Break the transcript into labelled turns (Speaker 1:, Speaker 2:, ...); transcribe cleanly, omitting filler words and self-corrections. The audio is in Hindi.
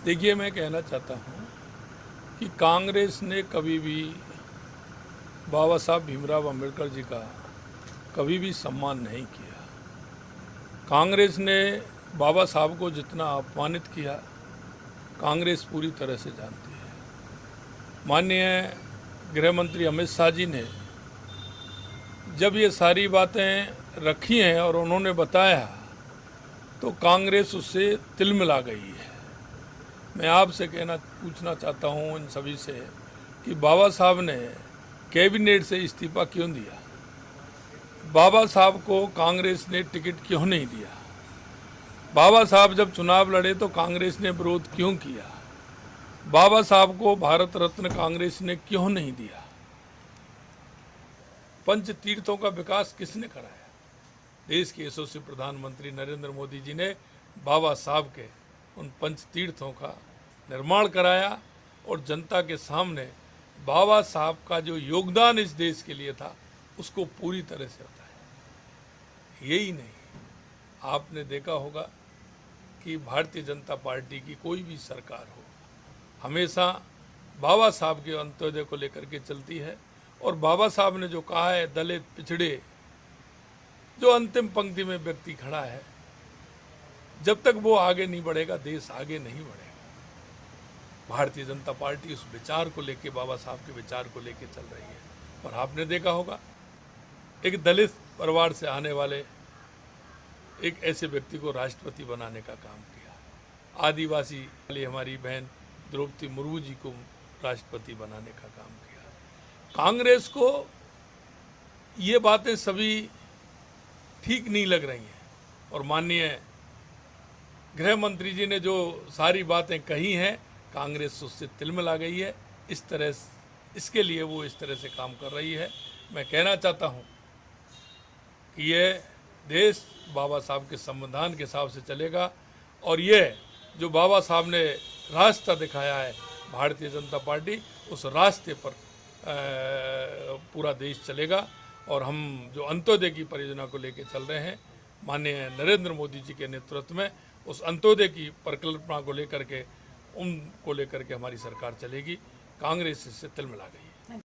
Speaker 1: देखिए, मैं कहना चाहता हूँ कि कांग्रेस ने कभी भी बाबा साहब भीमराव अंबेडकर जी का कभी भी सम्मान नहीं किया। कांग्रेस ने बाबा साहब को जितना अपमानित किया, कांग्रेस पूरी तरह से जानती है। माननीय गृह मंत्री अमित शाह जी ने जब ये सारी बातें रखी हैं और उन्होंने बताया, तो कांग्रेस उससे तिलमिला गई है। मैं आपसे पूछना चाहता हूँ इन सभी से कि बाबा साहब ने कैबिनेट से इस्तीफा क्यों दिया? बाबा साहब को कांग्रेस ने टिकट क्यों नहीं दिया? बाबा साहब जब चुनाव लड़े तो कांग्रेस ने विरोध क्यों किया? बाबा साहब को भारत रत्न कांग्रेस ने क्यों नहीं दिया? पंच तीर्थों का विकास किसने कराया? देश के यशस्वी प्रधानमंत्री नरेंद्र मोदी जी ने बाबा साहब के उन पंच तीर्थों का निर्माण कराया और जनता के सामने बाबा साहब का जो योगदान इस देश के लिए था उसको पूरी तरह से बताया। यही नहीं, आपने देखा होगा कि भारतीय जनता पार्टी की कोई भी सरकार हो, हमेशा बाबा साहब के अंत्योदय को लेकर के चलती है। और बाबा साहब ने जो कहा है, दलित पिछड़े जो अंतिम पंक्ति में व्यक्ति खड़ा है, जब तक वो आगे नहीं बढ़ेगा देश आगे नहीं बढ़ेगा। भारतीय जनता पार्टी उस विचार को लेके, बाबा साहब के विचार को लेके चल रही है। और आपने देखा होगा, एक दलित परिवार से आने वाले एक ऐसे व्यक्ति को राष्ट्रपति बनाने का काम किया। आदिवासी वाली हमारी बहन द्रौपदी मुर्मू जी को राष्ट्रपति बनाने का काम किया। कांग्रेस को ये बातें सभी ठीक नहीं लग रही हैं और माननीय गृह मंत्री जी ने जो सारी बातें कही हैं, कांग्रेस उससे तिलमिला गई है। इसके लिए वो इस तरह से काम कर रही है। मैं कहना चाहता हूँ कि ये देश बाबा साहब के संविधान के हिसाब से चलेगा और ये जो बाबा साहब ने रास्ता दिखाया है, भारतीय जनता पार्टी उस रास्ते पर पूरा देश चलेगा। और हम जो अंत्योदय की परियोजना को लेकर चल रहे हैं, माननीय नरेंद्र मोदी जी के नेतृत्व में उस अंत्योदय की परिकल्पना को लेकर के, उनको लेकर के हमारी सरकार चलेगी। कांग्रेस इससे तिलमिला गई है।